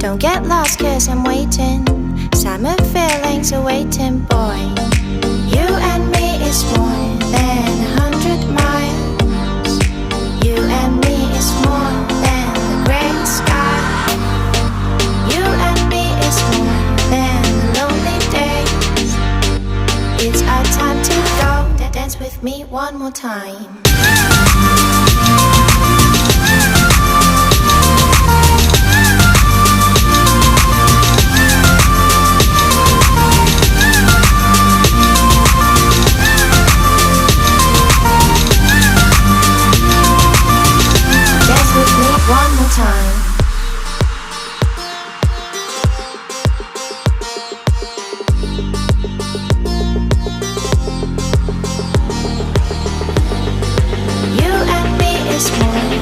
Don't get lost cause I'm waiting. Summer feelings are waiting, boy. You and me is more than 100 miles. You and me is more than the great sky. You and me is more than the lonely days. It's our time to go. Dance with me one more time. One more time.